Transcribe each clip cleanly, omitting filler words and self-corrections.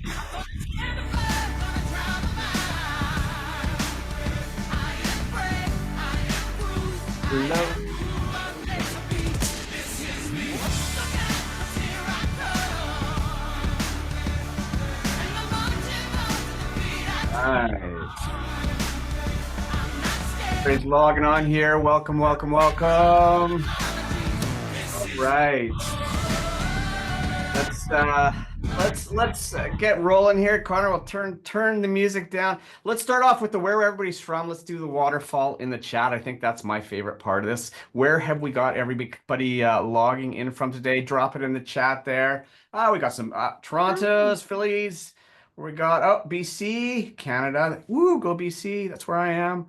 Love. Nice. Everybody's logging on here. Welcome, welcome, welcome. All right. Let's get rolling here. Connor will turn the music down. Let's start off with the where everybody's from. Let's do the waterfall in the chat. I think that's my favorite part of this. Where have we got everybody logging in from today? Drop it in the chat there. We got some Toronto's, Phillies. We got BC, Canada. Woo, go BC. That's where I am.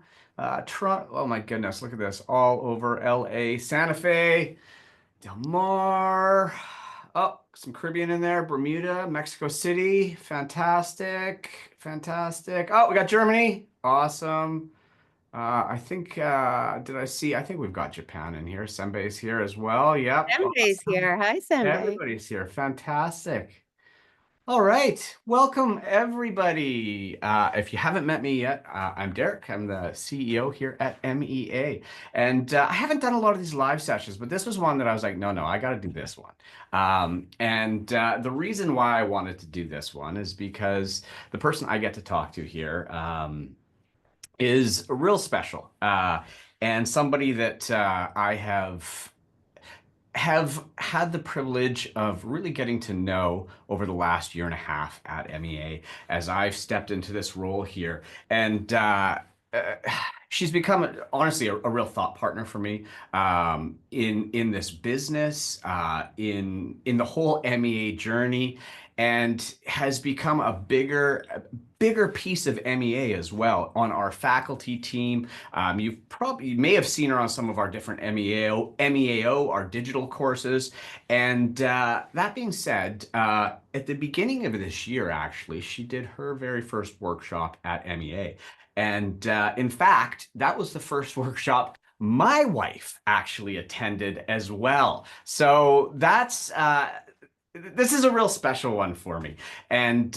Toronto. Oh my goodness, look at this. All over LA, Santa Fe. Del Mar. Oh, some Caribbean in there. Bermuda, Mexico City. Fantastic. Fantastic. Oh, we got Germany. Awesome. I think, did I see? I think we've got Japan in here. Senbei's here as well. Yep. Senbei's Awesome. here. Hi, Senbei. Everybody's here. Fantastic. All right, welcome everybody. If you haven't met me yet, I'm Derek. I'm the CEO here at MEA. And I haven't done a lot of these live sessions, but this was one that I was like, no, I got to do this one. The reason why I wanted to do this one is because the person I get to talk to here is real special and somebody that I have had the privilege of really getting to know over the last year and a half at MEA as I've stepped into this role here. And she's become, honestly, a real thought partner for me in this business, in the whole MEA journey, and has become a bigger piece of MEA as well on our faculty team. You may have seen her on some of our different MEAO, our digital courses. And that being said, at the beginning of this year, actually, she did her very first workshop at MEA. And in fact, that was the first workshop my wife actually attended as well. So that's this is a real special one for me. And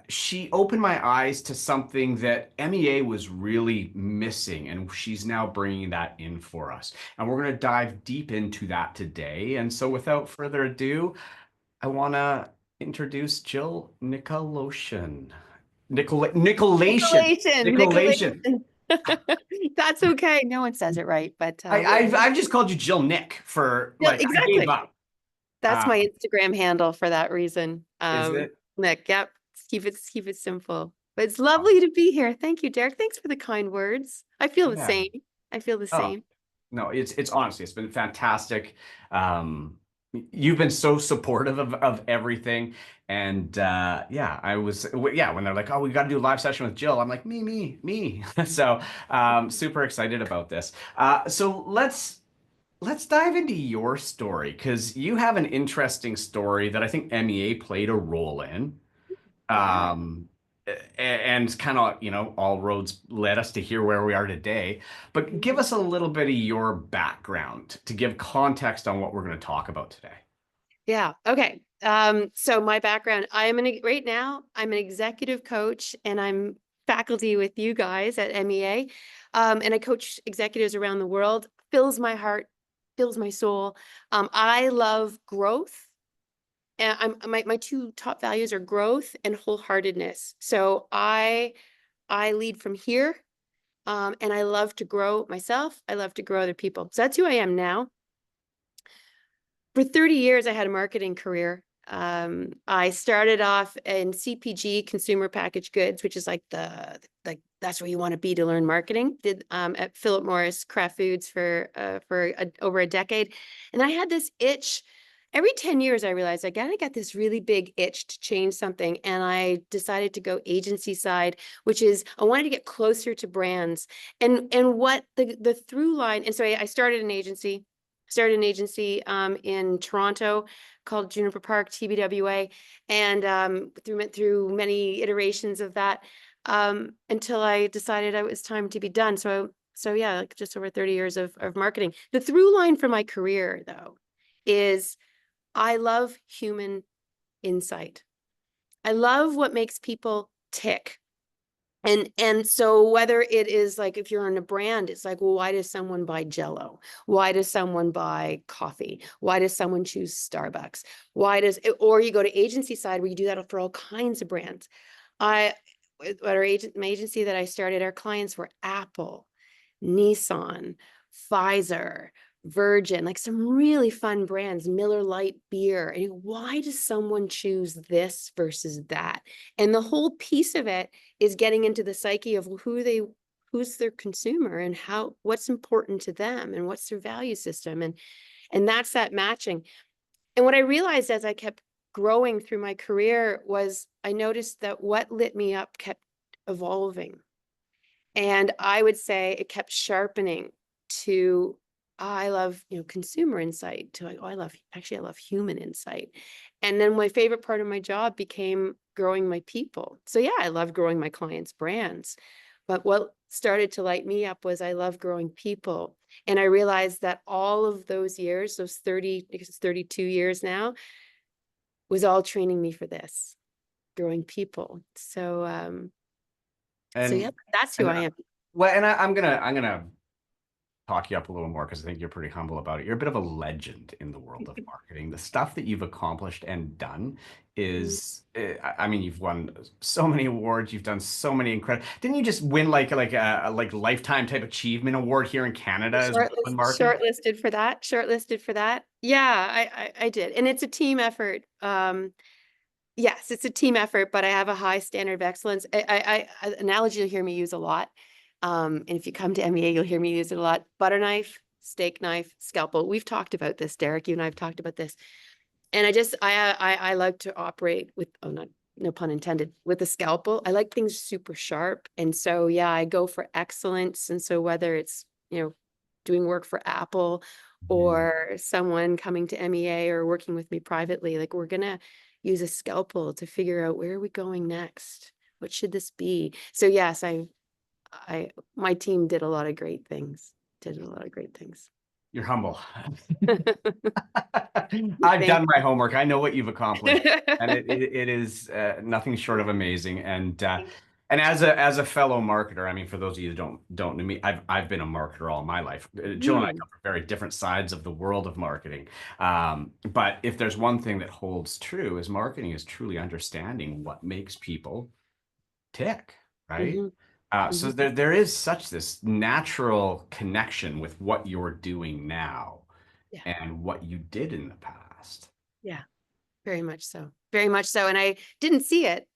she opened my eyes to something that MEA was really missing, and she's now bringing that in for us. And we're going to dive deep into that today. And so without further ado, I want to introduce Jill Nykoliation. Nykoliation. That's okay. No one says it right, but I've just called you Jill Nick for yeah, like exactly. I gave up. That's my Instagram handle for that reason. Is it? Nick, yep. Keep it simple. But it's lovely to be here. Thank you, Derek. Thanks for the kind words. I feel the same. I feel the same. No, it's honestly, it's been fantastic. You've been so supportive of everything. And when they're like, oh, we got to do a live session with Jill, I'm like, me. So super excited about this. So let's dive into your story, because you have an interesting story that I think MEA played a role in. And kind of, all roads led us to here where we are today. But give us a little bit of your background to give context on what we're going to talk about today. Yeah. Okay. So my background, right now, I'm an executive coach, and I'm faculty with you guys at MEA. And I coach executives around the world. Fills my heart, fills my soul. I love growth. And my two top values are growth and wholeheartedness. So I lead from here, and I love to grow myself. I love to grow other people. So that's who I am now. For 30 years, I had a marketing career. I started off in CPG, consumer packaged goods, which is like that's where you want to be to learn marketing. Did at Philip Morris Kraft Foods for over a decade, and I had this itch. Every 10 years, I realized I gotta get this really big itch to change something. And I decided to go agency side, which is I wanted to get closer to brands and what the through line. And so I started an agency in Toronto called Juniper Park TBWA, and went through many iterations of that until I decided it was time to be done. So yeah, like just over 30 years of marketing. The through line for my career, though, is I love human insight. I love what makes people tick. And so whether it is like, if you're on a brand, it's like, well, why does someone buy Jello? Why does someone buy coffee? Why does someone choose Starbucks? Why does it, or you go to agency side where you do that for all kinds of brands. I, at my agency that I started, our clients were Apple, Nissan, Pfizer, Virgin, like some really fun brands, Miller Lite beer. And why does someone choose this versus that? And the whole piece of it is getting into the psyche of who's their consumer and what's important to them and what's their value system. And that's that matching. And what I realized as I kept growing through my career was I noticed that what lit me up kept evolving. And I would say it kept sharpening to, I love, consumer insight, to like, I love human insight. And then my favorite part of my job became growing my people. So yeah, I love growing my clients' brands. But what started to light me up was I love growing people. And I realized that all of those years, those 30, I guess it's 32 years now, was all training me for this, growing people. So yeah, And that's who and I am. well, and I'm gonna talk you up a little more because I think you're pretty humble about it. You're a bit of a legend in the world of marketing. The stuff that you've accomplished and done is, I mean, you've won so many awards. You've done so many incredible. Didn't you just win like lifetime type achievement award here in Canada as well in marketing? Shortlisted for that. Shortlisted for that. Yeah, I did. And it's a team effort. Yes, it's a team effort, but I have a high standard of excellence. Analogy you'll hear me use a lot. And if you come to MEA, you'll hear me use it a lot. Butter knife, steak knife, scalpel. We've talked about this, Derek. You and I have talked about this. And I like to operate with, oh, not, no pun intended, with a scalpel. I like things super sharp. And so, yeah, I go for excellence. And so whether it's, doing work for Apple Mhm. or someone coming to MEA or working with me privately, like we're going to use a scalpel to figure out, where are we going next? What should this be? So yes, my team did a lot of great things, did a lot of great things. You're humble. I've Thank done my homework. I know what you've you. accomplished, and it is nothing short of amazing. And as a fellow marketer, I mean, for those of you that don't know me, I've been a marketer all my life. Jill and I Mm, come from very different sides of the world of marketing. But if there's one thing that holds true, is marketing is truly understanding what makes people tick, right? mhm, So mhm. there is such this natural connection with what you're doing now Yeah, and what you did in the past. yeah, very much so. Very much so. And I didn't see it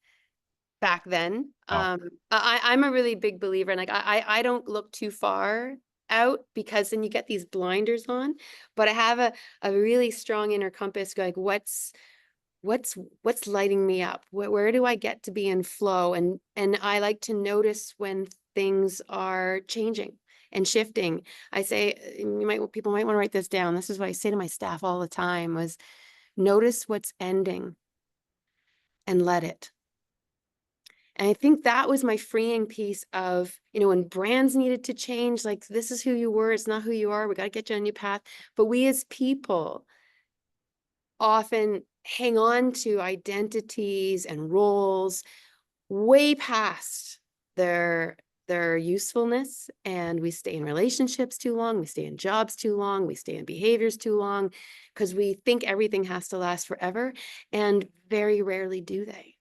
back then. Oh, I'm a really big believer in, like, I don't look too far out because then you get these blinders on. But I have a really strong inner compass going, what's lighting me up? Where do I get to be in flow? And I like to notice when things are changing and shifting. I say, people might want to write this down. This is what I say to my staff all the time, was notice what's ending and let it. And I think that was my freeing piece of, when brands needed to change, like, this is who you were, it's not who you are. We got to get you on your path. But we as people often hang on to identities and roles way past their usefulness, and we stay in relationships too long, we stay in jobs too long, we stay in behaviors too long, because we think everything has to last forever, and very rarely do they.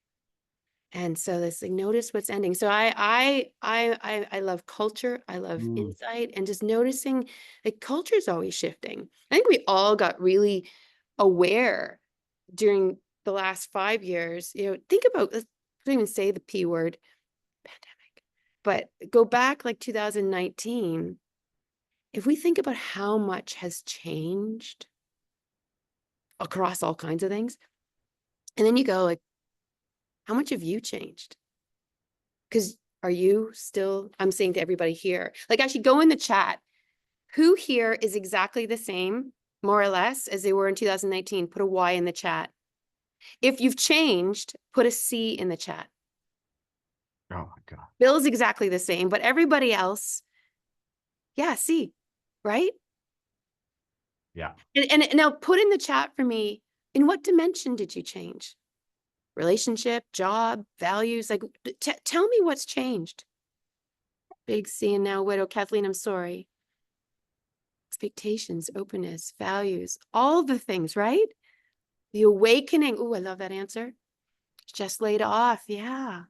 And so this, like, notice what's ending. So I love culture, I love mm. insight, and just noticing, like, culture is always shifting. I think we all got really aware during the last 5 years. Think about, let's don't even say the P word, pandemic, but go back like 2019. If we think about how much has changed across all kinds of things, and then you go, like, how much have you changed? Because are you still, I'm saying to everybody here, like, actually go in the chat. Who here is exactly the same, more or less, as they were in 2019? Put a Y in the chat. If you've changed, put a C in the chat. Oh my God. Bill's exactly the same, but everybody else, yeah, C, right? Yeah. And now put in the chat for me, in what dimension did you change? relationship, job, values? Like, tell me what's changed. Big C and now widow. Kathleen, I'm sorry. Expectations, openness, values, all the things, right? The awakening. Oh, I love that answer. Just laid off. Yeah.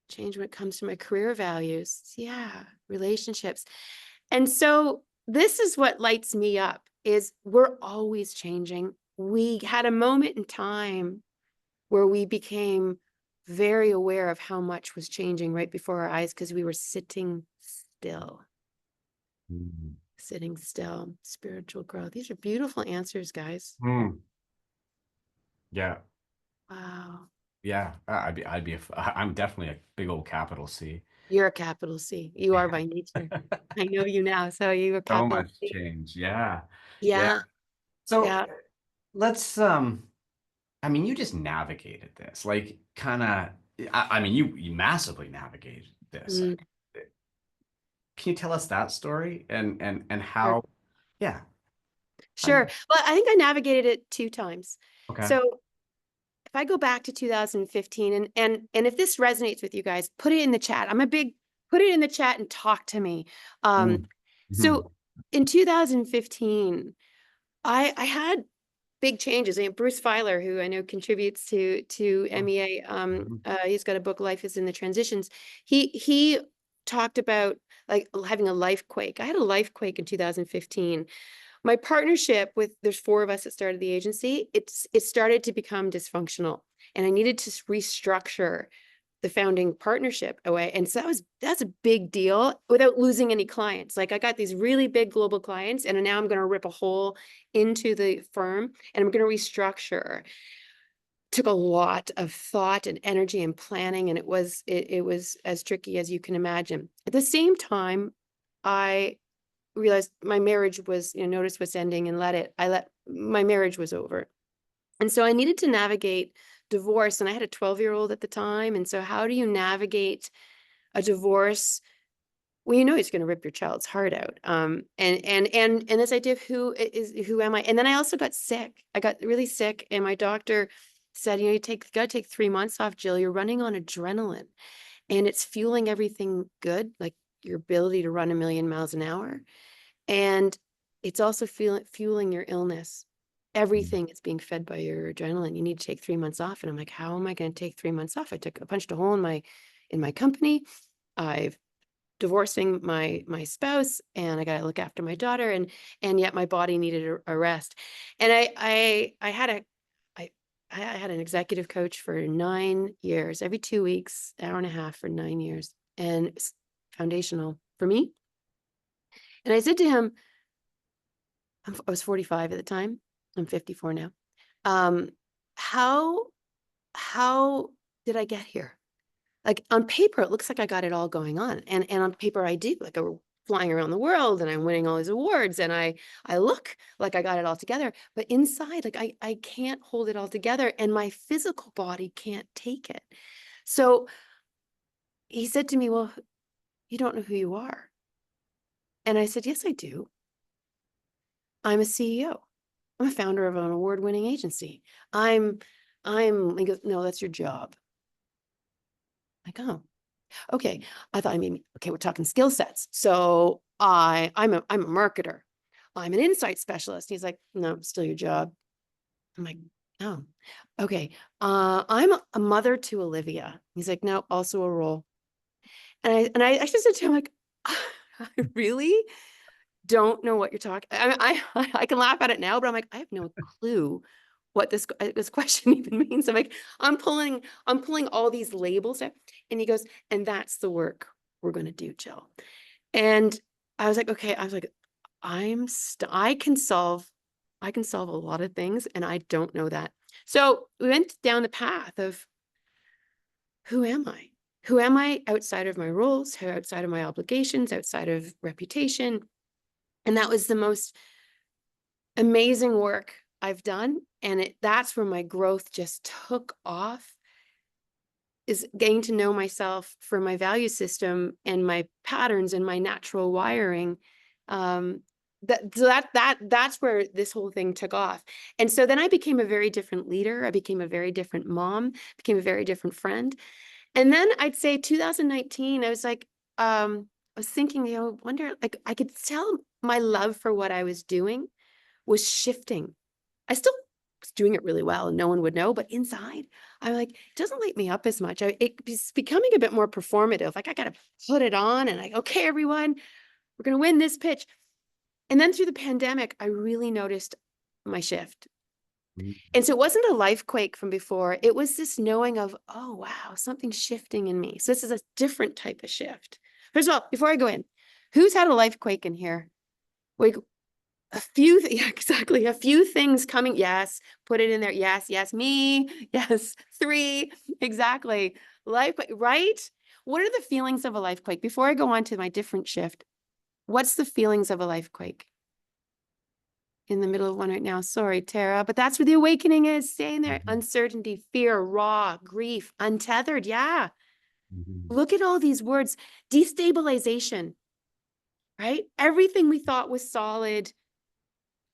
Change when it comes to my career values. Yeah. Relationships. And so this is what lights me up is we're always changing. We had a moment in time where we became very aware of how much was changing right before our eyes because we were sitting still. Mm. Sitting still, spiritual growth. These are beautiful answers, guys. Mm. Yeah. Wow. Yeah. I'm definitely a big old capital C. You're a capital C. You are by nature. I know you now. So you are So capital much C. change. Yeah. Yeah. Yeah. So Yeah. let's I mean, you just navigated this, like kind of, I mean, you massively navigated this. Mm, Can you tell us that story and sure. how, yeah. How, Sure. Well, I think I navigated it 2 times. okay. So if I go back to 2015 and if this resonates with you guys, put it in the chat. Put it in the chat and talk to me. Mm. Mhm. So in 2015, I had big changes. And Bruce Feiler, who I know contributes to MEA, Mhm. he's got a book, Life is in the Transitions. He talked about like having a life quake. I had a life quake in 2015. My partnership with there's 4 of us that started the agency. It started to become dysfunctional, and I needed to restructure the founding partnership away. And so that's a big deal without losing any clients. Like I got these really big global clients, and now I'm going to rip a hole into the firm and I'm going to restructure. Took a lot of thought and energy and planning, and it was as tricky as you can imagine. At the same time, I realized my marriage was, notice what's ending and my marriage was over. And so I needed to navigate divorce. And I had a 12-year-old at the time. And so how do you navigate a divorce? Well, it's going to rip your child's heart out. And this idea of who am I? And then I also got sick. I got really sick, and my doctor said, you got to take 3 months off, Jill. You're running on adrenaline, and it's fueling everything good, like your ability to run 1,000,000 miles an hour. And it's also fueling your illness. Everything is being fed by your adrenaline. You need to take 3 months off. And I'm like, how am I going to take 3 months off? I punched a hole in my company. I've divorcing my spouse, and I got to look after my daughter, and yet my body needed a rest. And I had an executive coach for 9 years, every 2 weeks, hour and a half for 9 years, and it's foundational for me. And I said to him, I was 45 at the time. I'm 54 now. Um, how did I get here? Like on paper, it looks like I got it all going on. And on paper I do, like I'm flying around the world and I'm winning all these awards and I look like I got it all together. But inside, like I can't hold it all together and my physical body can't take it. So he said to me, well, you don't know who you are. And I said, yes, I do. I'm a CEO. I'm a founder of an award-winning agency. He goes, no, that's your job. Like, oh, okay. I thought, okay, we're talking skill sets. So I'm a marketer. I'm an insight specialist. He's like, no, still your job. I'm like, oh, okay. I'm a mother to Olivia. He's like, no, also a role. And I actually said to him, like, I really don't know what you're talking. I can laugh at it now, but I'm like, I have no clue what this question even means. I'm like, I'm pulling all these labels out. And he goes, and that's the work we're going to do, Jill. And I was like, okay. I was like, I can solve a lot of things, and I don't know that. So we went down the path of who am I? Who am I outside of my roles, outside of my obligations, outside of reputation? And that was the most amazing work I've done. And that's where my growth just took off, is getting to know myself for my value system and my patterns and my natural wiring. That's where this whole thing took off. And so then I became a very different leader. I became a very different mom, became a very different friend. And then I'd say 2019, I was like, I was thinking, wonder, like I could tell my love for what I was doing was shifting. I still was doing it really well and no one would know, but inside, I'm like, it doesn't light me up as much. It's becoming a bit more performative. Like I got to put it on and like, okay, everyone, we're going to win this pitch. And then through the pandemic, I really noticed my shift. Mm. And so it wasn't a life quake from before. It was this knowing of, oh, wow, something's shifting in me. So this is a different type of shift. First of all, before I go in, who's had a life quake in here? Like a few, yeah, exactly. A few things coming. Yes, put it in there. Yes, yes, me. Yes, three. Exactly. Life quake, right? What are the feelings of a life quake? Before I go on to my different shift, what's the feelings of a life quake? In the middle of one right now. Sorry, Tara, but that's where the awakening is. Staying there. Mhm. Uncertainty, fear, raw, grief, untethered. Yeah. Mhm. Look at all these words. Destabilization, right? Everything we thought was solid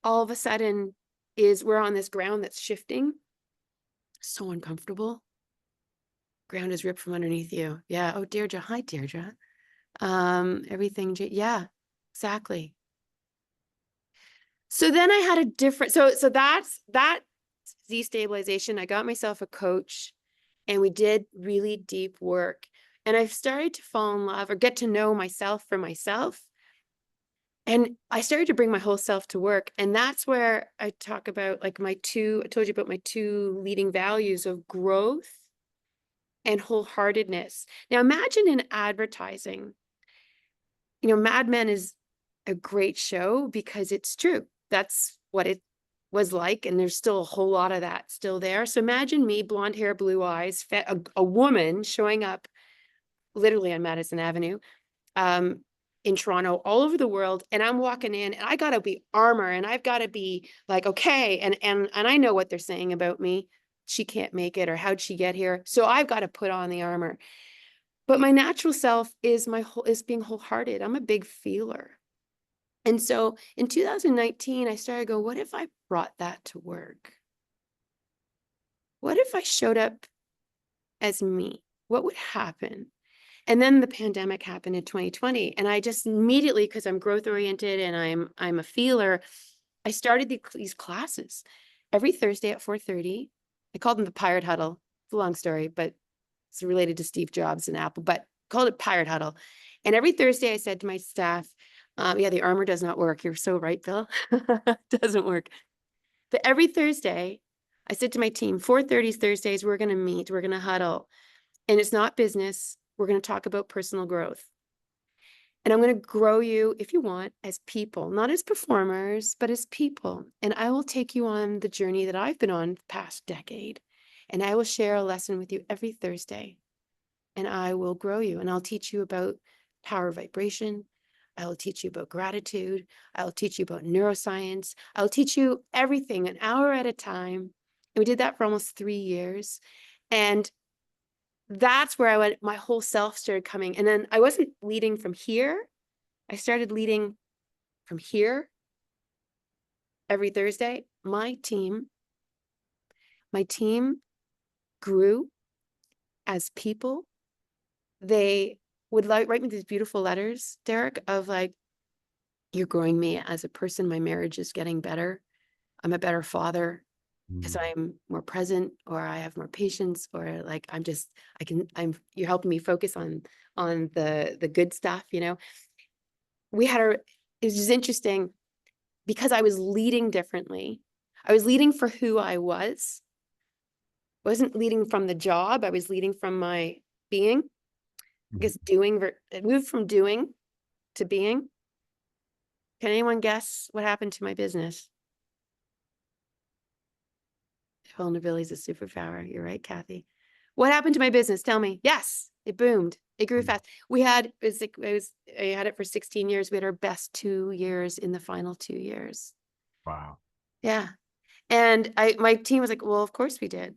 all of a sudden is we're on this ground that's shifting. So uncomfortable. Ground is ripped from underneath you. Yeah. Oh, Deirdre. Hi, Deirdre. Everything. Yeah, exactly. So then I had a different, so that's that destabilization. I got myself a coach and we did really deep work. And I've started to fall in love or get to know myself for myself. And I started to bring my whole self to work. And that's where I talk about like I told you about my two leading values of growth and wholeheartedness. Now imagine in advertising, Mad Men is a great show because it's true. That's what it was like. And there's still a whole lot of that still there. So imagine me, blonde hair, blue eyes, a woman showing up literally on Madison Avenue, in Toronto, all over the world. And I'm walking in and I got to be armor and I've got to be like, okay. And I know what they're saying about me. She can't make it or how'd she get here? So I've got to put on the armor. But my natural self is being wholehearted. I'm a big feeler. And so in 2019, I started to go, what if I brought that to work? What if I showed up as me? What would happen? And then the pandemic happened in 2020. And I just immediately, because I'm growth oriented and I'm a feeler, I started these classes every Thursday at 4:30. I called them the Pirate Huddle. It's a long story, but it's related to Steve Jobs and Apple, but called it Pirate Huddle. And every Thursday I said to my staff, yeah, the armor does not work. You're so right, Bill. Doesn't work. But every Thursday, I said to my team, 4:30 Thursdays, we're going to meet, we're going to huddle. And it's not business. We're going to talk about personal growth. And I'm going to grow you, if you want, as people, not as performers, but as people. And I will take you on the journey that I've been on the past decade. And I will share a lesson with you every Thursday. And I will grow you. And I'll teach you about power vibration. I will teach you about gratitude. I will teach you about neuroscience. I'll teach you everything an hour at a time. And we did that for almost 3 years. And that's where I went, my whole self started coming. And then I wasn't leading from here. I started leading from here every Thursday. My team grew as people. They would write me these beautiful letters, Derek, of like, you're growing me as a person. My marriage is getting better. I'm a better father because Mm. I'm more present or I have more patience or like you're helping me focus on the good stuff, we had it was just interesting because I was leading differently. I was leading for who I was. I wasn't leading from the job. I was leading from my being. I guess it moved from doing to being. Can anyone guess what happened to my business? Vulnerability is a superpower. You're right, Kathy. What happened to my business? Tell me. Yes, it boomed. It grew fast. I had it for 16 years. We had our best 2 years in the final 2 years. Wow. Yeah. And my team was like, well, of course we did.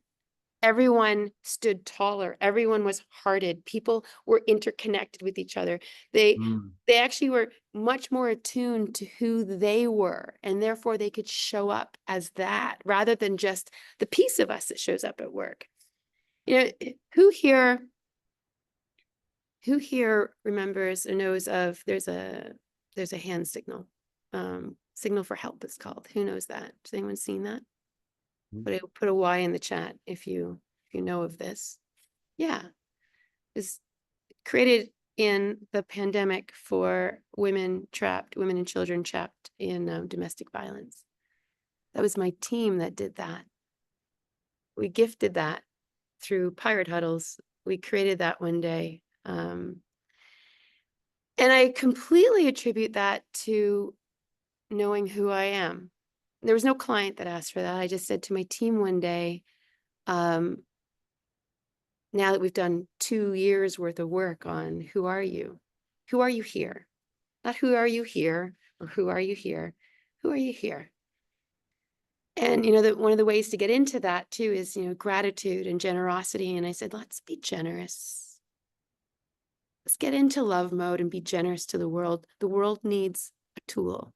everyone stood taller. Everyone was hearted. People were interconnected with each other. They Mm. they actually were much more attuned to who they were, and therefore they could show up as that rather than just the piece of us that shows up at work. You know, who here remembers or knows of there's a hand signal. Signal for help it's called. Who knows that? Has anyone seen that? Put a Y in the chat if you know of this. Yeah. It's created in the pandemic for women and children trapped in domestic violence. That was my team that did that. We gifted that through pirate huddles. We created that one day. And I completely attribute that to knowing who I am. There was no client that asked for that. I just said to my team one day, now that we've done 2 years worth of work on who are you? Who are you here? Not who are you here or who are you here? Who are you here? And that one of the ways to get into that too is gratitude and generosity. And I said, let's be generous. Let's get into love mode and be generous to the world. The world needs a tool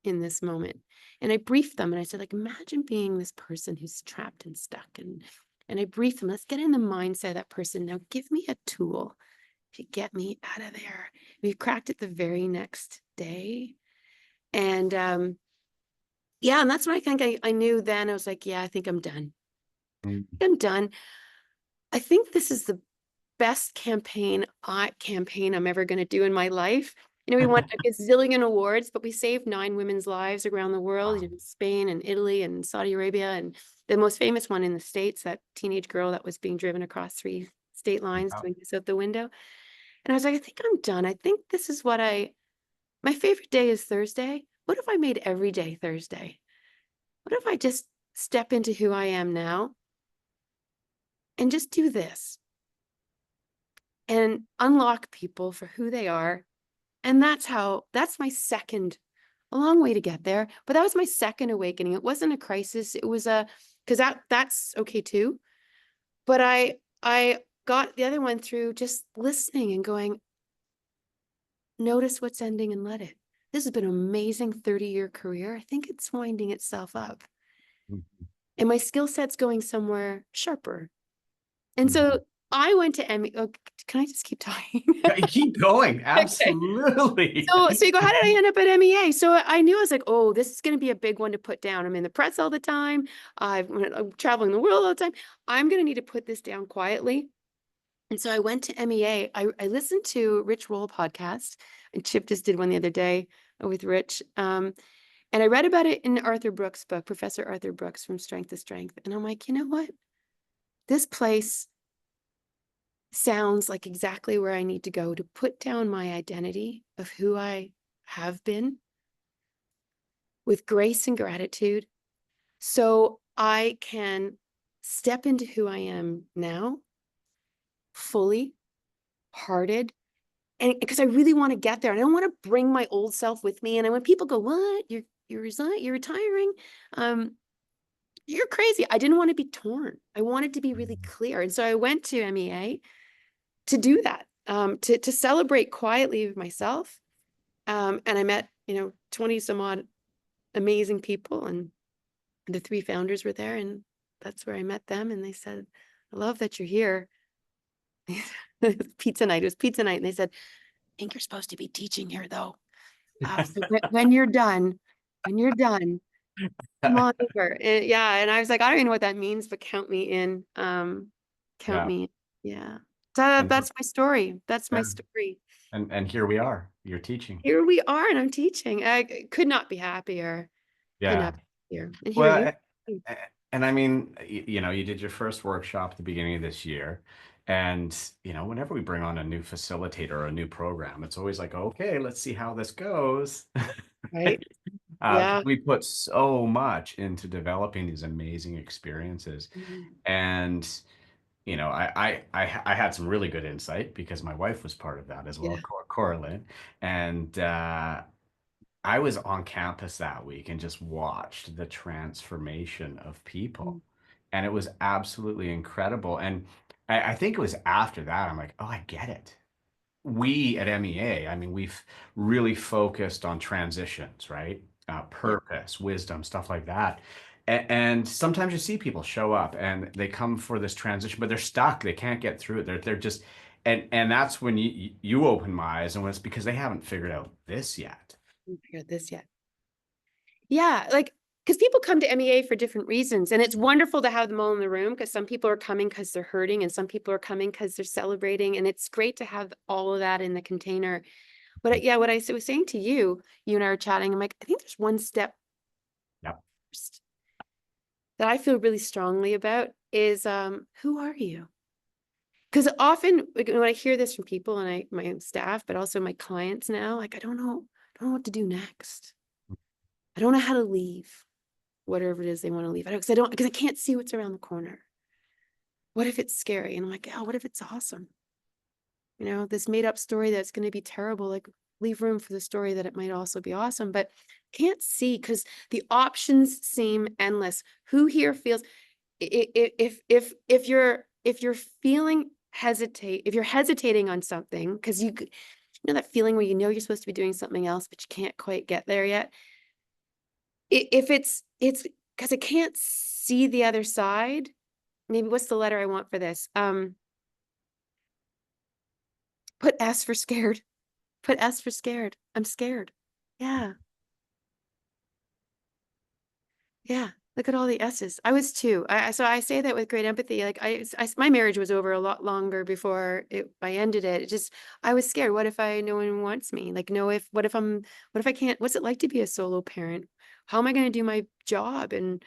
in this moment. And I briefed them and I said, like, imagine being this person who's trapped and stuck. And I briefed them, let's get in the mindset of that person. Now give me a tool to get me out of there. We cracked it the very next day. And yeah, and that's when I think I knew then. I was like, yeah, I think I'm done. Mm. I'm done. I think this is the best campaign I'm ever going to do in my life. We won a gazillion awards, but we saved 9 women's lives around the world, Wow. Spain and Italy and Saudi Arabia. And the most famous one in the States, that teenage girl that was being driven across 3 state lines Yeah. doing this out the window. And I was like, I think I'm done. I think this is my favorite day is Thursday. What if I made every day Thursday? What if I just step into who I am now and just do this and unlock people for who they are? And that's my second, a long way to get there, but that was my second awakening. It wasn't a crisis. It was because that's okay too. But I got the other one through just listening and going, notice what's ending and let it. This has been an amazing 30-year career. I think it's winding itself up. Mhm. And my skill set's going somewhere sharper. And Mhm. so I went to Emmy. Oh, can I just keep talking? Keep going. Okay. Absolutely. So you go, how did I end up at MEA? So I knew I was like, oh, this is going to be a big one to put down. I'm in the press all the time. I'm traveling the world all the time. I'm going to need to put this down quietly. And so I went to MEA. I listened to Rich Roll podcast, and Chip just did one the other day with Rich. And I read about it in Arthur Brooks' book, Professor Arthur Brooks, From Strength to Strength. And I'm like, you know what? This place sounds like exactly where I need to go to put down my identity of who I have been with grace and gratitude so I can step into who I am now, fully hearted. And because I really want to get there, and I don't want to bring my old self with me. And when people go, what? You're retiring? You're crazy. I didn't want to be torn. I wanted to be really clear. And so I went to MEA to do that, to celebrate quietly with myself. And I met, 20 some odd amazing people, and the 3 founders were there, and that's where I met them. And they said, I love that you're here. Pizza night. It was pizza night. And they said, I think you're supposed to be teaching here though. So when you're done, come on over. And, yeah. And I was like, I don't even know what that means, but count me in. Count Yeah. me in. Yeah. So And that's my story. That's my yeah. story. And here we are. You're teaching. Here we are, and I'm teaching. I could not be happier. Could Yeah. not be happier. And here Well, you. and I mean, you did your first workshop at the beginning of this year. And, whenever we bring on a new facilitator or a new program, it's always like, okay, let's see how this goes. Right? Because Yeah. we put so much into developing these amazing experiences. Mhm. And, I had some really good insight because my wife was part of that as well, Yeah. Coraline. And I was on campus that week and just watched the transformation of people. and it was absolutely incredible. And I think it was after that, I'm like, oh, I get it. We at MEA, I mean, we've really focused on transitions, right? Yeah. Purpose, wisdom, stuff like that. And sometimes you see people show up and they come for this transition, but they're stuck. They can't get through it. They're just, and that's when you open my eyes, and it's because they haven't figured out this yet. I haven't figured this yet. Yeah, like because people come to MEA for different reasons, and it's wonderful to have them all in the room because some people are coming because they're hurting, and some people are coming because they're celebrating, and it's great to have all of that in the container. But yeah, what I was saying to you, you and I were chatting. I'm like, I think there's one step Yep. first that I feel really strongly about is who are you? Because often like, when I hear this from people and my own staff, but also my clients now, like I don't know what to do next. I don't know how to leave whatever it is they want to leave. Because I can't see what's around the corner. What if it's scary? And I'm like, oh, what if it's awesome? You know, this made up story that's going to be terrible, like leave room for the story that it might also be awesome, but can't see because the options seem endless. Who here feels if you're feeling hesitate, if you're hesitating on something, because you know that feeling where you know you're supposed to be doing something else, but you can't quite get there yet. If it's because I can't see the other side. Maybe what's the letter I want for this? Put S for scared. Put S for scared. I'm scared. Yeah. Yeah. Look at all the S's. I was too. So I say that with great empathy. Like my marriage was over a lot longer before I ended it. It just, I was scared. What if no one wants me? Like, what if I can't, what's it like to be a solo parent? How am I going to do my job? And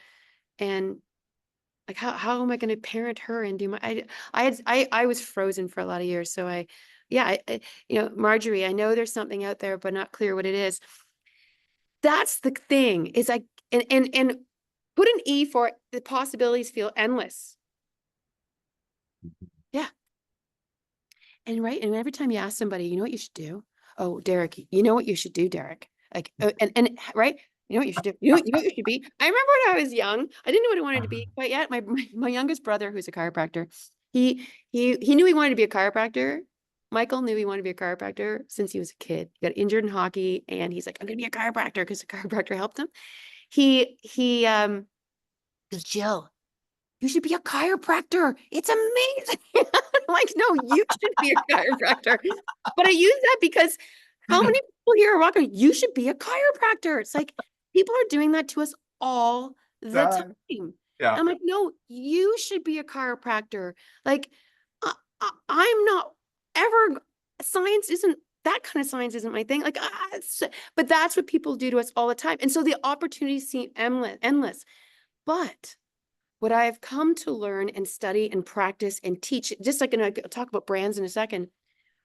like, how am I going to parent her and do I was frozen for a lot of years. So yeah, Marjorie, I know there's something out there, but not clear what it is. That's the thing is and put an E for it. The possibilities feel endless. Yeah. And right. And every time you ask somebody, you know what you should do? Oh, Derek, you know what you should do, Derek? Like, and right. You know what you should do? You know what you should be? I remember when I was young, I didn't know what I wanted to be quite yet. My youngest brother, who's a chiropractor, he knew he wanted to be a chiropractor. Michael knew he wanted to be a chiropractor since he was a kid. He got injured in hockey, and he's like, I'm gonna be a chiropractor because the chiropractor helped him. He goes, Jill, you should be a chiropractor. It's amazing. I'm like, no, you should be a chiropractor. But I use that because how many people here are walking? You should be a chiropractor. It's like people are doing that to us all the time. Yeah. I'm like, no, you should be a chiropractor. Like, I'm not ever, science isn't, that kind of science isn't my thing. Like, but that's what people do to us all the time. And so the opportunities seem endless. But what I have come to learn and study and practice and teach, just like, and I'll talk about brands in a second,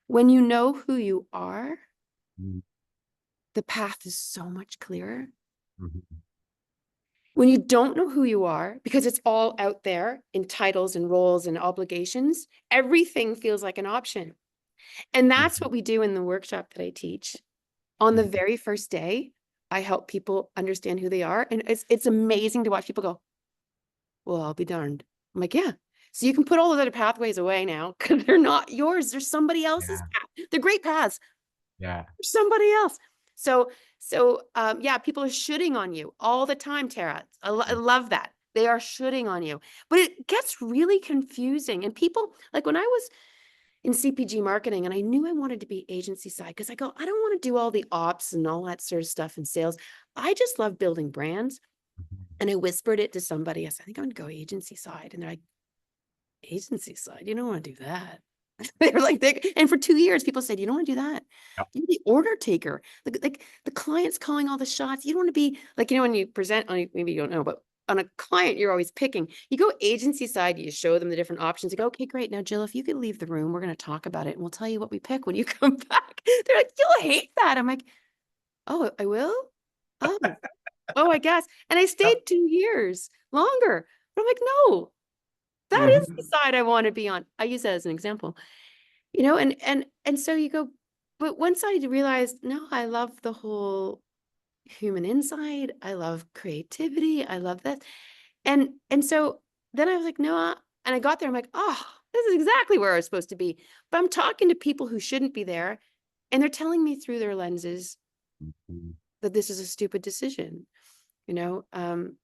when you know who you are, Mhm. the path is so much clearer. Mhm. When you don't know who you are, because it's all out there in titles and roles and obligations, everything feels like an option. And that's what we do in the workshop that I teach. On the Mhm. very first day, I help people understand who they are. And it's amazing to watch people go, well, I'll be darned. I'm like, yeah. So you can put all those other pathways away now because they're not yours. They're somebody else's Yeah. path. They're great paths Yeah. for somebody else. So yeah, people are shooting on you all the time, Tara. I love that. They are shooting on you. But it gets really confusing. And people, like when I was in CPG marketing and I knew I wanted to be agency side because I go, I don't want to do all the ops and all that sort of stuff in sales. I just love building brands. Mhm. And I whispered it to somebody. I said, I think I'm going to go agency side. And they're like, agency side, you don't want to do that. They were like, and for 2 years, people said, you don't want to do that. Yep. You're the order taker. Like the client's calling all the shots. You don't want to be like, when you present on, maybe you don't know, but on a client, you're always picking. You go agency side, you show them the different options. You go, okay, great. Now, Jill, if you could leave the room, we're going to talk about it and we'll tell you what we pick when you come back. They're like, you'll hate that. I'm like, oh, I will? Oh, I guess. And I stayed Yep. 2 years longer. But I'm like, no, that is the Mhm. side I want to be on. I use that as an example, and so you go, but once I realized, no, I love the whole human inside. I love creativity. I love that. And so then I was like, no, and I got there. I'm like, oh, this is exactly where I was supposed to be. But I'm talking to people who shouldn't be there, and they're telling me through their lenses Mhm. that this is a stupid decision, you know?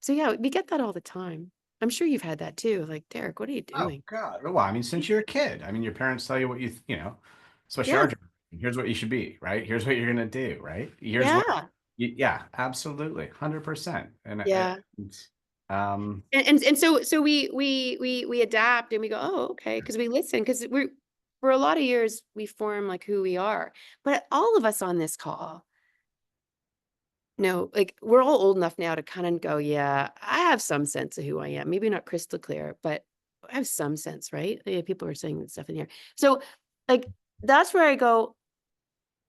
So yeah, we get that all the time. I'm sure you've had that too. Like, Derek, what are you Oh doing? God. Well, I mean, since you're a kid, I mean, your parents tell you what especially our Yeah, generation. Here's what you should be, right? Here's what you're gonna do, right? Here's what yeah, yeah, absolutely. 100%. yeah. Um, And so we adapt and we go, oh, okay, because we listen, because we're for a lot of years we form like who we are. But all of us on this call, no, like we're all old enough now to kind of go, yeah, I have some sense of who I am. Maybe not crystal clear, but I have some sense, right? Yeah, people are saying that stuff in here. So like that's where I go,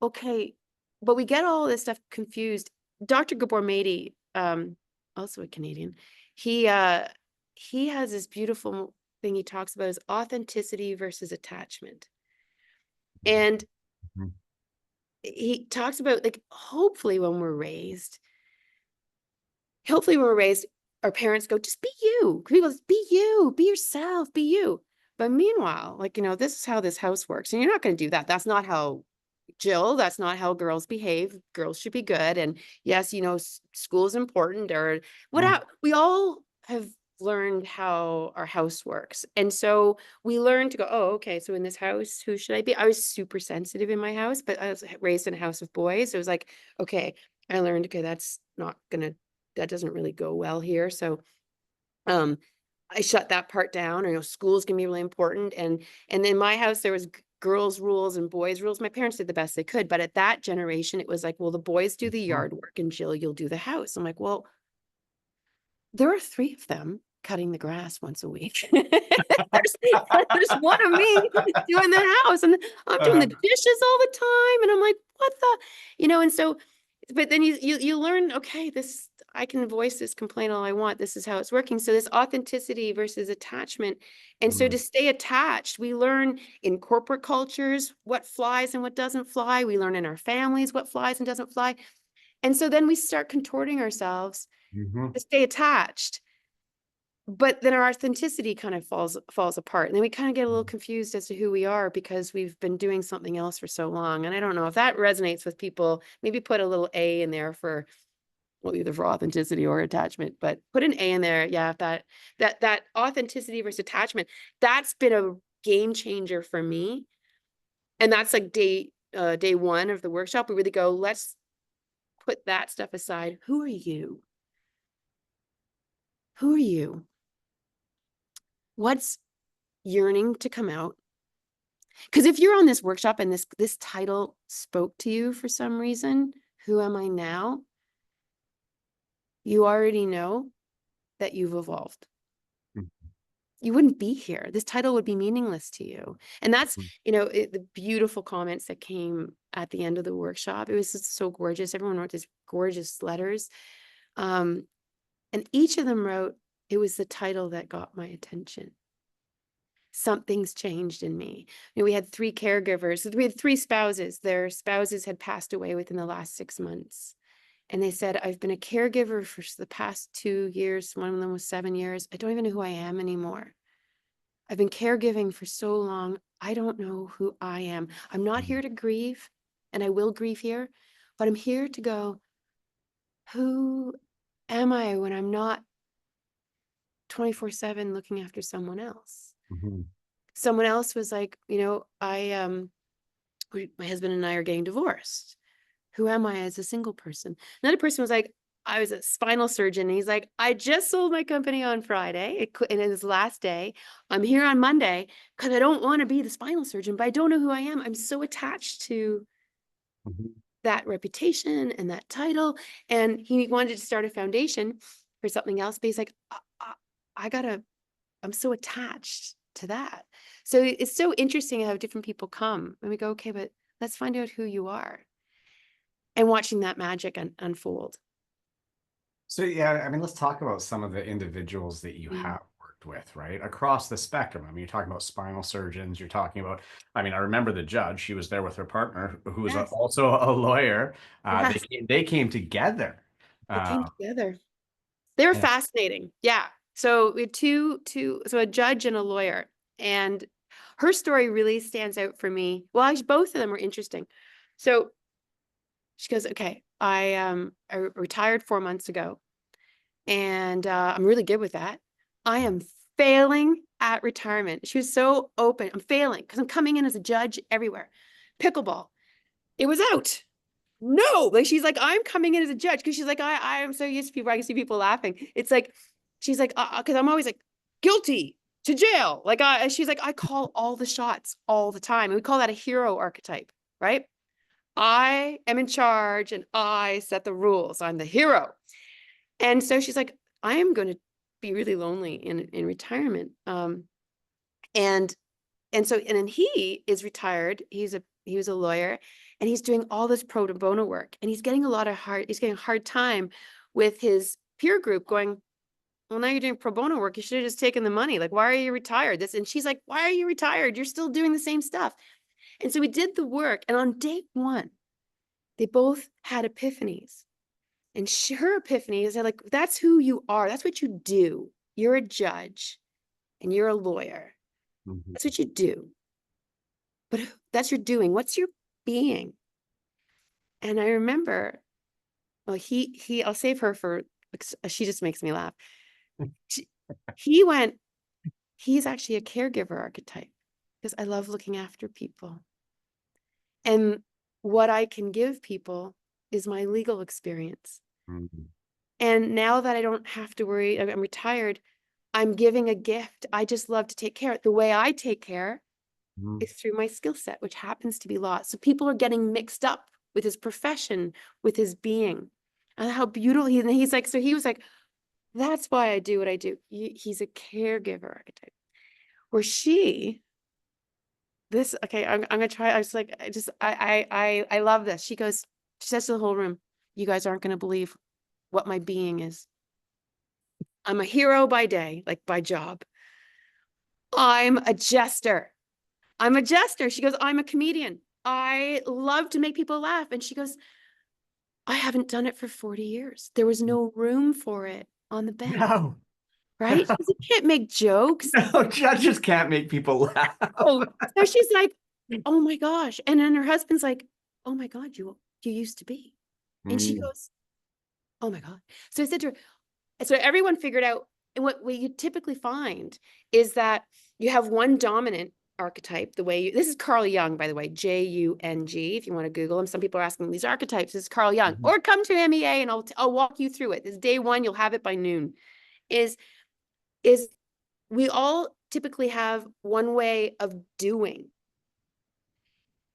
okay, but we get all this stuff confused. Dr. Gabor Mady, also a Canadian, he uh he has this beautiful thing he talks about is authenticity versus attachment. And mhm, he talks about like hopefully when we're raised, our parents go, just be you. People be you, be yourself, be you. But meanwhile, like, this is how this house works. And you're not going to do that. That's not how Jill, that's not how girls behave. Girls should be good. And yes, school is important or mhm, we all have learned how our house works. And so we learned to go, oh, okay. So in this house, who should I be? I was super sensitive in my house, but I was raised in a house of boys. So it was like, okay, I learned, okay, that doesn't really go well here. So, um, I shut that part down. School's gonna be really important. And in my house, there was girls' rules and boys' rules. My parents did the best they could, but at that generation, it was like, well, the boys do the mhm. yard work, and Jill, you'll do the house. I'm like, well, there are three of them cutting the grass once a week. there's one of me doing the house, and I'm doing the Uh, dishes all the time. And I'm like, what and so, but then you learn, okay, this I can voice this complaint all I want. This is how it's working. So this authenticity versus attachment. And so to mhm, stay attached, we learn in corporate cultures what flies and what doesn't fly. We learn in our families what flies and doesn't fly. And so then we start contorting ourselves mhm, to stay attached, but then our authenticity kind of falls apart, and then we kind of get a little confused as to who we are because we've been doing something else for so long. And I don't know if that resonates with people. Maybe put a little A in there for, well, either for authenticity or attachment, but put an A in there. Yeah, if that authenticity versus attachment, that's been a game changer for me. And that's like day one of the workshop. We really go, let's put that stuff aside. Who are you? Who are you? What's yearning to come out? Because if you're on this workshop and this title spoke to you for some reason, who am I now? You already know that you've evolved. You wouldn't be here. This title would be meaningless to you. And that's, mhm, the beautiful comments that came at the end of the workshop. It was just so gorgeous. Everyone wrote these gorgeous letters. Um, and each of them wrote, it was the title that got my attention. Something's changed in me. We had three caregivers. We had three spouses. Their spouses had passed away within the last 6 months. And they said, I've been a caregiver for the past 2 years. One of them was 7 years. I don't even know who I am anymore. I've been caregiving for so long. I don't know who I am. I'm not mhm, here to grieve, and I will grieve here, but I'm here to go, who am I when I'm not 24/7 looking after someone else? mhm, Someone else was like, my husband and I are getting divorced. Who am I as a single person? Another person was like, I was a spinal surgeon. And he's like, I just sold my company on Friday, and it was the last day. I'm here on Monday because I don't want to be the spinal surgeon, but I don't know who I am. I'm so attached to mhm. that reputation and that title. And he wanted to start a foundation for something else, but he's like, I gotta, I'm so attached to that. So it's so interesting how different people come and we go, okay, but let's find out who you are, and watching that magic unfold. So yeah, I mean, let's talk about some of the individuals that you Mm. have worked with, right? Across the spectrum. I mean, you're talking about spinal surgeons, you're talking about, I mean, I remember the judge, she was there with her partner, who was Yes. also a lawyer. They Yes. came, they came together. They came Uh, together. They were and fascinating. Yeah. So we had so a judge and a lawyer, and her story really stands out for me. Well, actually, both of them were interesting. So she goes, okay, I retired 4 months ago, and I'm really good with that. I am failing at retirement. She was so open. I'm failing because I'm coming in as a judge everywhere. Pickleball, it was out. No, like she's like, I'm coming in as a judge because she's like, I am so used to people. I can see people laughing. It's like, she's like, because I'm always like, guilty to jail. Like, she's like, I call all the shots all the time. And we call that a hero archetype, right? I am in charge and I set the rules. I'm the hero. And so she's like, I am going to be really lonely in retirement. And and then he is retired. He was a lawyer, and he's doing all this pro bono work, and he's getting he's getting a hard time with his peer group going, well, now you're doing pro bono work. You should have just taken the money. Like, why are you retired? And she's like, why are you retired? You're still doing the same stuff. And so we did the work. And on day one, they both had epiphanies. And her epiphany is like, that's who you are. That's what you do. You're a judge and you're a lawyer. Mhm. That's what you do. But that's your doing. What's your being? And I remember, well, I'll save her for, she just makes me laugh. She, he went, he's actually a caregiver archetype because I love looking after people. And what I can give people is my legal experience. Mhm. And now that I don't have to worry, I'm retired, I'm giving a gift. I just love to take care. The way I take care Mhm. is through my skill set, which happens to be law. So people are getting mixed up with his profession, with his being. And how beautiful he's like, so he was like, that's why I do what I do. He's a caregiver archetype. Where okay, I'm gonna try. I was like, I love this. She says to the whole room, you guys aren't gonna believe what my being is. I'm a hero by day, like by job. I'm a jester. I'm a jester. She goes, I'm a comedian. I love to make people laugh. And she goes, I haven't done it for 40 years. There was no room for it on the bench, No, right? She no, goes, you can't make jokes. no, judges can't make people laugh. Oh, so she's like, oh my gosh. And then her husband's like, oh my God, you used to be. And she Mm. goes, oh my God. So I said to her, so everyone figured out, and what you typically find is that you have one dominant archetype, this is Carl Jung, by the way, Jung, if you want to Google him. Some people are asking these archetypes. This is Carl Jung. Mhm. Or come to MEA and I'll walk you through it. This is day one, you'll have it by noon. Is we all typically have one way of doing,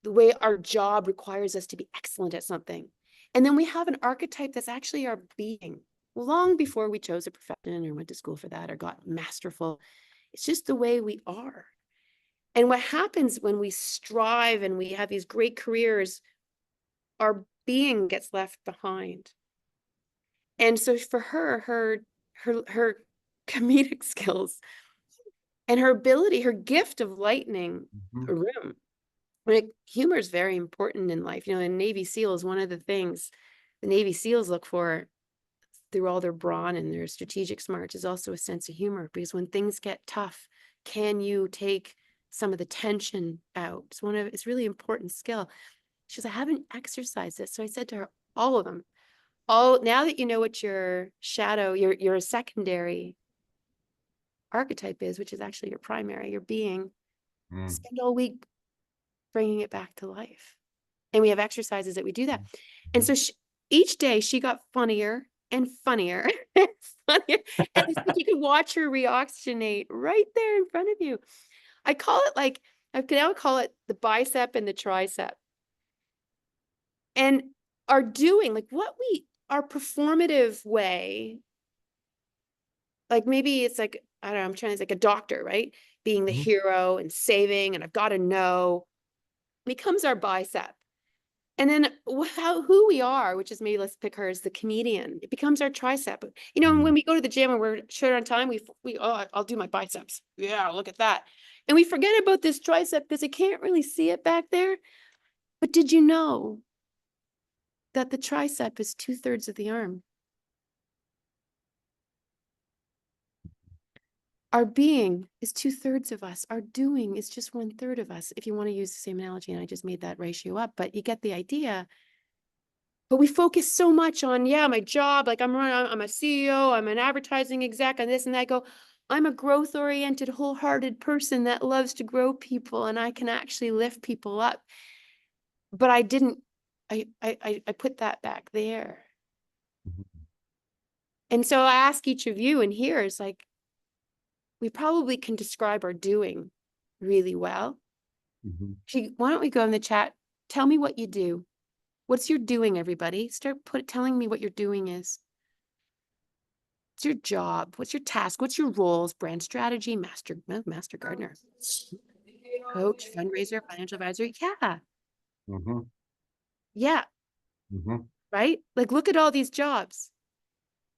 the way our job requires us to be excellent at something. And then we have an archetype that's actually our being, long before we chose a profession or went to school for that or got masterful. It's just the way we are. And what happens when we strive and we have these great careers, our being gets left behind. And so for her comedic skills and her ability, her gift of lightening Mhm. a room. Like, humor is very important in life. You know, in Navy SEALs, one of the things the Navy SEALs look for through all their brawn and their strategic smarts is also a sense of humor. Because when things get tough, can you take some of the tension out? It's really important skill. She says, I haven't exercised it. So I said to her, all of them, now that you know what your shadow, your secondary archetype is, which is actually your primary, your being, Mm. spend all week bringing it back to life. And we have exercises that we do that. And so each day she got funnier and funnier and funnier. And it's like you can watch her reoxygenate right there in front of you. I call it like, I can now call it the bicep and the tricep. And like our performative way, like maybe it's like, I don't know, it's like a doctor, right? Being the Mhm. hero and saving, and I've got to know, becomes our bicep. And then who we are, which is, maybe let's pick her as the comedian. It becomes our tricep. You know, when Mm. we go to the gym and we're short on time, I'll do my biceps. Yeah, look at that. And we forget about this tricep because I can't really see it back there. But did you know that the tricep is 2/3 of the arm? Our being is 2/3 of us. Our doing is just 1/3 of us. If you want to use the same analogy, and I just made that ratio up, but you get the idea. But we focus so much on, yeah, my job, like I'm a CEO, I'm an advertising exec, and this and that. Go, I'm a growth-oriented, wholehearted person that loves to grow people, and I can actually lift people up. But I didn't, I put that back there. Mhm. And so I ask each of you in here, is like, we probably can describe our doing really well. Mhm. Why don't we go in the chat? Tell me what you do. What's your doing, everybody? Start telling me what your doing is. What's your job? What's your task? What's your roles? Brand strategy, master gardener, coach, fundraiser, financial advisor. Yeah. Mhm. Yeah. Mhm. Right? Like, look at all these jobs.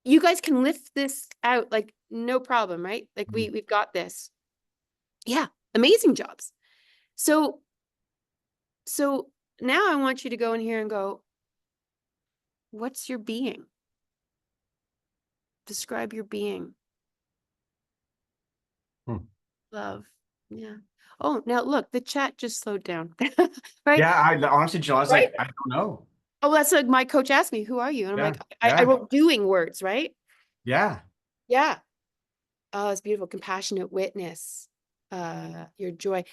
You guys can lift this out, like, no problem, right? Like, Mhm. we've got this. Yeah. Amazing jobs. So, so now I want you to go in here and go, what's your being? Describe your being. Hmm. Love. Yeah. Oh, now look, the chat just slowed down. Right? Yeah, I honestly, Jill, I was Right? like, I don't know. Oh, that's like my coach asked me, who are you? And I'm Yeah, like, I yeah, wrote doing words, right? yeah. Yeah. Oh, it's beautiful. Compassionate witness. Your joy.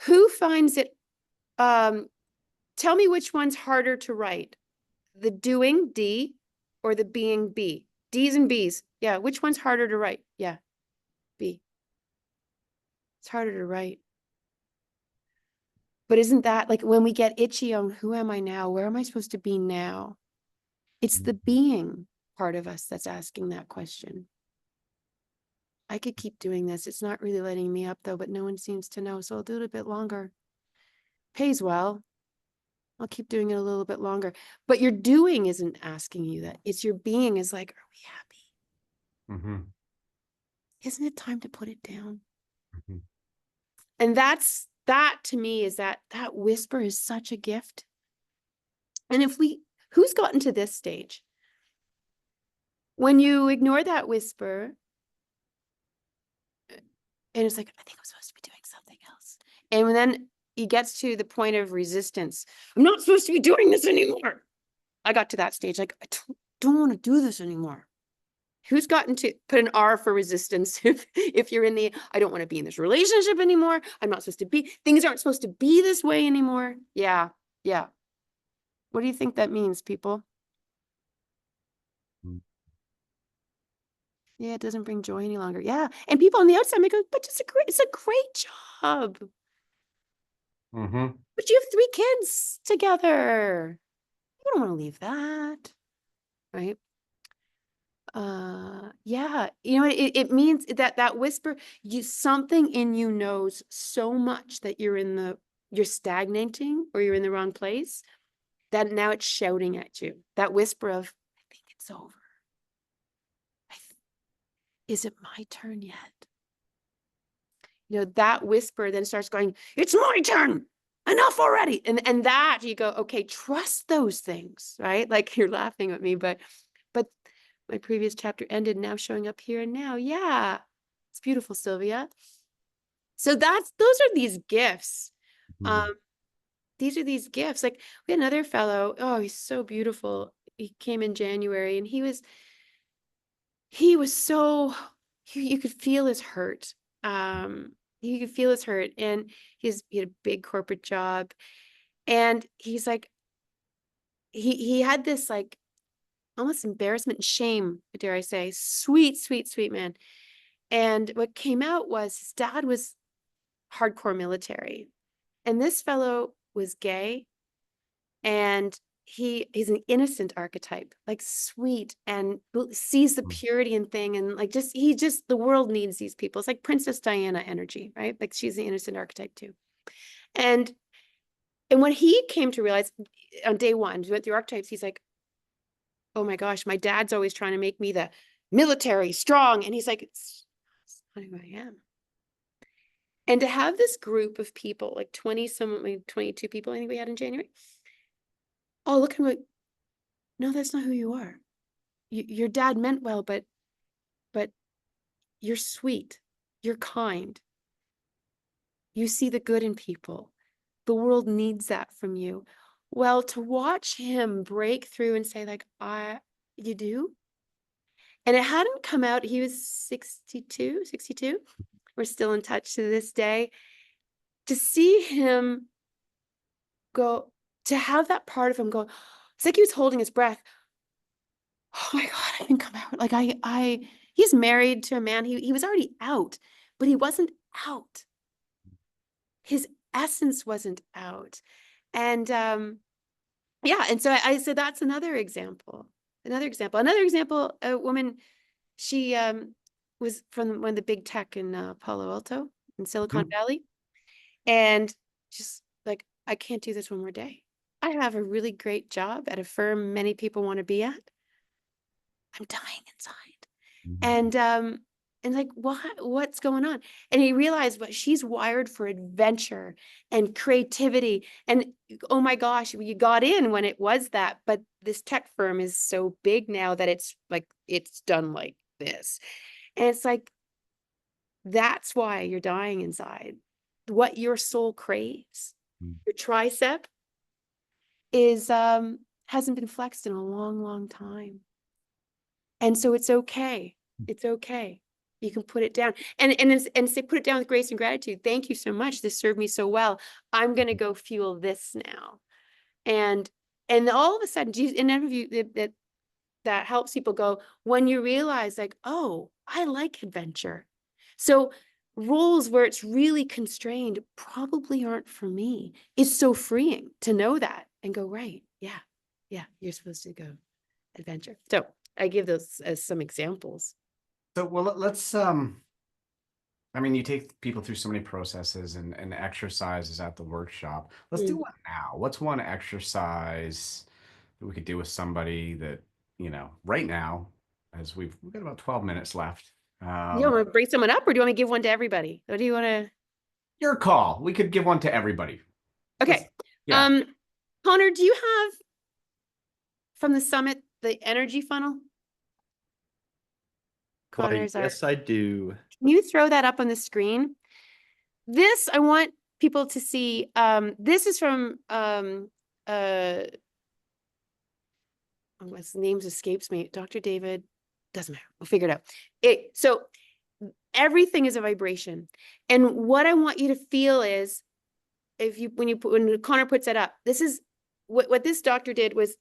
Who finds it? Um, Tell me which one's harder to write. The doing, D, or the being, B. D's and B's. Yeah. Which one's harder to write? Yeah. B. It's harder to write. But isn't that like when we get itchy on who am I now? Where am I supposed to be now? It's the Mhm. being part of us that's asking that question. I could keep doing this. It's not really letting me up though, but no one seems to know. So I'll do it a bit longer. Pays well. I'll keep doing it a little bit longer. But your doing isn't asking you that. It's your being is like, are we happy? Mhm. Isn't it time to put it down? Mhm. And that to me is that whisper is such a gift. And who's gotten to this stage? When you ignore that whisper, and it's like, I think I'm supposed to be doing something else. And then he gets to the point of resistance. I'm not supposed to be doing this anymore. I got to that stage, like, don't want to do this anymore. Who's gotten to put an R for resistance if you're in the, I don't want to be in this relationship anymore. I'm not supposed to be, things aren't supposed to be this way anymore. Yeah. Yeah. What do you think that means, people? Mhm. Yeah, it doesn't bring joy any longer. Yeah. And people on the outside may go, but it's a great job. Mhm. But you have 3 kids together. You don't want to leave that, right? Yeah, you know, it means that whisper, something in you knows so much that you're stagnating or you're in the wrong place, that now it's shouting at you. That whisper of, I think it's over. Is it my turn yet? You know, that whisper then starts going, it's my turn. Enough already. And that you go, okay, trust those things, right? Like you're laughing at me, but my previous chapter ended, now showing up here and now. Yeah. It's beautiful, Sylvia. So those are these gifts. Mhm. Um, these are these gifts. Like we had another fellow, oh, he's so beautiful. He came in January and he was so, you could feel his hurt. You could feel his hurt. And he had a big corporate job. And he's like, he had this like almost embarrassment and shame, dare I say, sweet, sweet, sweet man. And what came out was his dad was hardcore military, and this fellow was gay, and he's an innocent archetype, like sweet, and sees the purity in thing, and like just the world needs these people. It's like Princess Diana energy, right? Like she's the innocent archetype too. And when he came to realize on day one, we went through archetypes, he's like, oh my gosh, my dad's always trying to make me the military strong. And he's like, it's not who I am. And to have this group of people, like 20 some, like 22 people, I think we had in January, all looking like, no, that's not who you are. Your dad meant well, but you're sweet, you're kind, you see the good in people. The world needs that from you. Well, to watch him break through and say, like, you do? And it hadn't come out. He was 62, 62. We're still in touch to this day. To see him go, to have that part of him go, it's like he was holding his breath. Oh my God, I didn't come out. Like he's married to a man. He was already out, but he wasn't out. His essence wasn't out. And yeah, and so I said that's another example. Another example, a woman, she was from one of the big tech in Palo Alto in Silicon Mhm. Valley. And just like, I can't do this one more day. I have a really great job at a firm many people want to be at. I'm dying inside. Mhm. And like, what's going on? And he realized what she's wired for adventure and creativity. And oh my gosh, you got in when it was that, but this tech firm is so big now that it's like it's done like this. And it's like, that's why you're dying inside. What your soul craves, Mhm. your tricep is hasn't been flexed in a long, long time. And so it's okay. It's okay. You can put it down and say, put it down with grace and gratitude. Thank you so much. This served me so well. I'm going to go fuel this now. And all of a sudden, an interview that helps people go, when you realize like, oh, I like adventure. So roles where it's really constrained probably aren't for me. It's so freeing to know that and go, right. Yeah. Yeah. You're supposed to go adventure. So I give those as some examples. So, well, let's I mean, you take people through so many processes and exercises at the workshop. Let's do Mm. one now. What's one exercise that we could do with somebody that, right now, as we've got about 12 minutes left. You Um, want to bring someone up or do you want me to give one to everybody? What do you want to? your call. We could give one to everybody. Let's, Okay. yeah. Um, Connor, do you have from the summit the energy funnel? Why, Connor's our, yes, I do. can you throw that up on the screen? This, I want people to see. This is from his name escapes me. Dr. David, doesn't matter. We'll figure it out. So everything is a vibration. And what I want you to feel is when Connor puts it up, this is what this doctor did was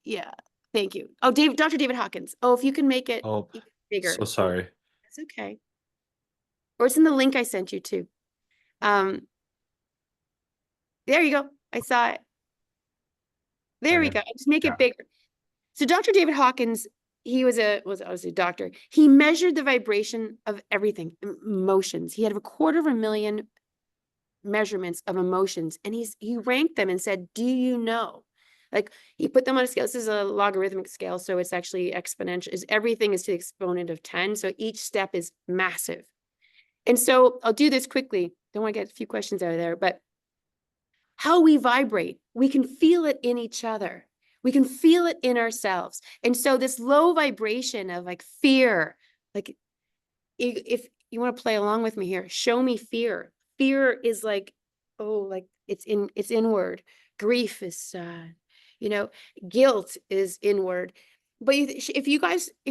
yeah, thank you. Oh, Dr. David Hawkins. Oh, if you can make it Oh, even bigger. so sorry. That's okay. Or it's in the link I sent you to. Um, there you go. I saw it. There we Okay. go. Just make Yeah. it bigger. So Dr. David Hawkins, he was obviously a doctor. He measured the vibration of everything, emotions. He had 250,000 measurements of emotions, and he ranked them and said, "Do you know?" Like he put them on a scale. This is a logarithmic scale, so it's actually exponential. Everything is to the exponent of 10. So each step is massive. And so I'll do this quickly. Don't want to get a few questions out of there, but how we vibrate, we can feel it in each other. We can feel it in ourselves. And so this low vibration of like fear, like if you want to play along with me here, show me fear. Fear is like, oh, like it's inward. Grief is sad. You know, guilt is inward. But if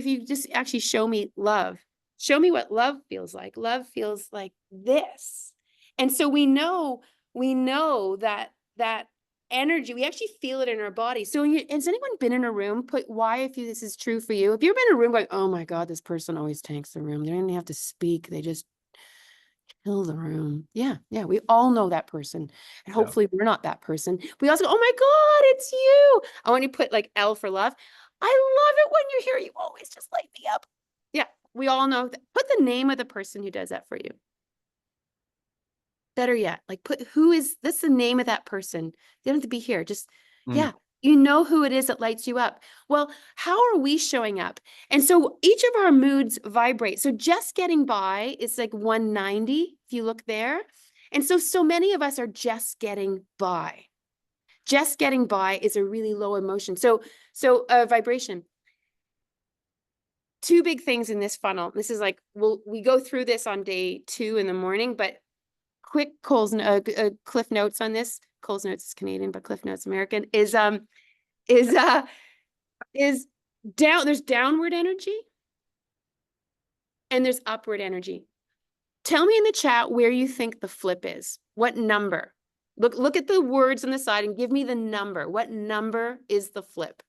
you just actually show me love, show me what love feels like. Love feels like this. And so we know that energy, we actually feel it in our body. So has anyone been in a room, put why if you, this is true for you, if you've been in a room going, oh my God, this person always tanks the room, they don't even have to speak, they just kill the room. Yeah, we all know that person, and Yeah. hopefully we're not that person. We also go, oh my God, it's you. I want you to put like L for love. I love it when you're here, you always just light me up. Yeah, we all know that. Put the name of the person who does that for you. Better yet, like put that's the name of that person. They don't have to be here. Just, Mm. yeah, you know who it is that lights you up. Well, how are we showing up? And so each of our moods vibrate. So just getting by is like 190, if you look there. And so many of us are just getting by. Just getting by is a really low emotion. So vibration. two big things in this funnel. This is like, we go through this on day 2 in the morning, but quick Cliff Notes on this. Cole's Notes is Canadian, but Cliff Notes American is there's downward energy and there's upward energy. Tell me in the chat where you think the flip is. What number? Look at the words on the side and give me the number. What number is the flip?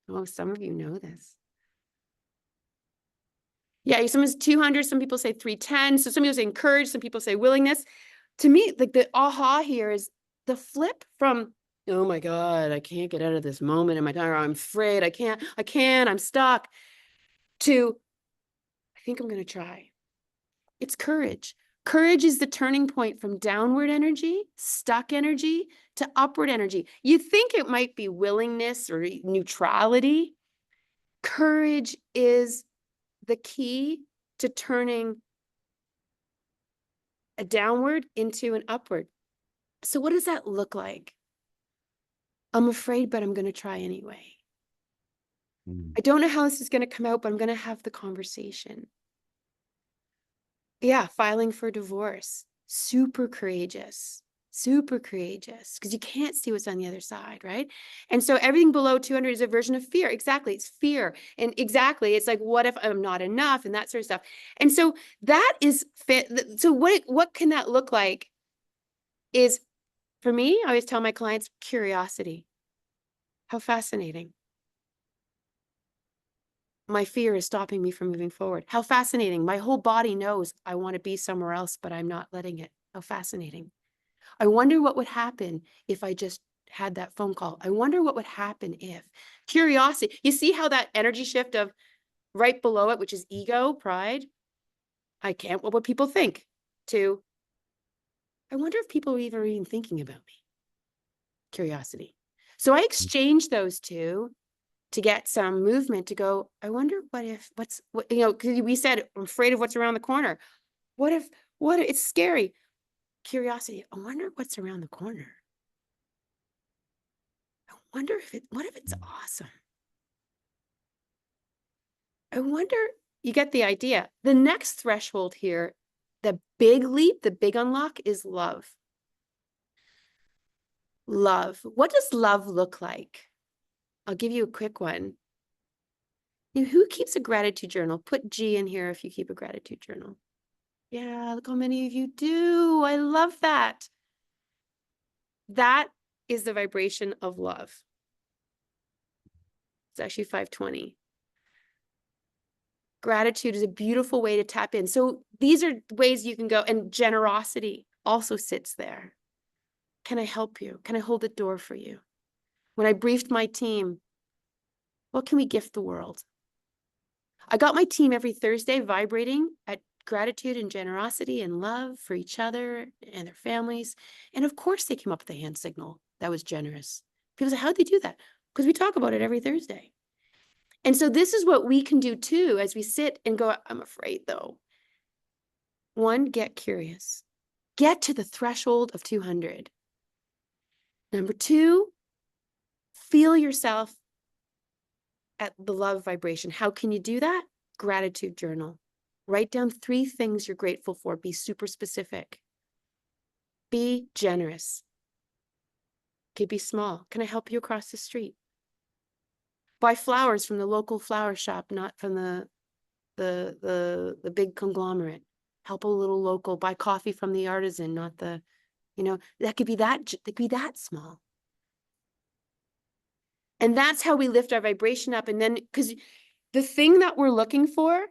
Oh, some of you know this. Yeah, someone's 200, some people say 310. So some people say encourage, some people say willingness. To me, like the aha here is the flip from, oh my God, I can't get out of this moment in my time. I'm afraid, I can't, I'm stuck, to, I think I'm going to try. It's courage. Courage is the turning point from downward energy, stuck energy, to upward energy. You think it might be willingness or neutrality. Courage is the key to turning a downward into an upward. So what does that look like? I'm afraid, but I'm going to try anyway. I don't know how this is going to come out, but I'm going to have the conversation. Yeah, filing for divorce. Super courageous, because you can't see what's on the other side, right? And so everything below 200 is a version of fear. Exactly, it's fear. And exactly, it's like, what if I'm not enough, and that sort of stuff. And so that is fit. So what can that look like is, for me, I always tell my clients, curiosity. How fascinating. My fear is stopping me from moving forward. How fascinating. My whole body knows I want to be somewhere else, but I'm not letting it. How fascinating. I wonder what would happen if I just had that phone call. I wonder what would happen if. Curiosity. You see how that energy shift of right below it, which is ego, pride, I can't, what would people think? To, I wonder if people are even thinking about me. Curiosity. So I exchange those two to get some movement, to go, I wonder because we said, I'm afraid of what's around the corner. What if it's scary? Curiosity. I wonder what's around the corner. I wonder what if it's awesome? I wonder, you get the idea. The next threshold here, the big leap, the big unlock is love. Love. What does love look like? I'll give you a quick one. Who keeps a gratitude journal? Put G in here if you keep a gratitude journal. Yeah, look how many of you do. I love that. That is the vibration of love. It's actually 520. Gratitude is a beautiful way to tap in. So these are ways you can go, and generosity also sits there. Can I help you? Can I hold the door for you? When I briefed my team, what can we gift the world? I got my team every Thursday vibrating at gratitude and generosity and love for each other and their families. And of course, they came up with a hand signal that was generous. People say, how'd they do that? Because we talk about it every Thursday. And so this is what we can do too, as we sit and go, I'm afraid though. One, get curious. Get to the threshold of 200. Number 2, feel yourself at the love vibration. How can you do that? Gratitude journal. Write down 3 things you're grateful for. Be super specific. Be generous. Okay, be small. Can I help you across the street? Buy flowers from the local flower shop, not from the big conglomerate. Help a little local. Buy coffee from the artisan, not the, that could be that small. And that's how we lift our vibration up. And then, because the thing that we're looking for,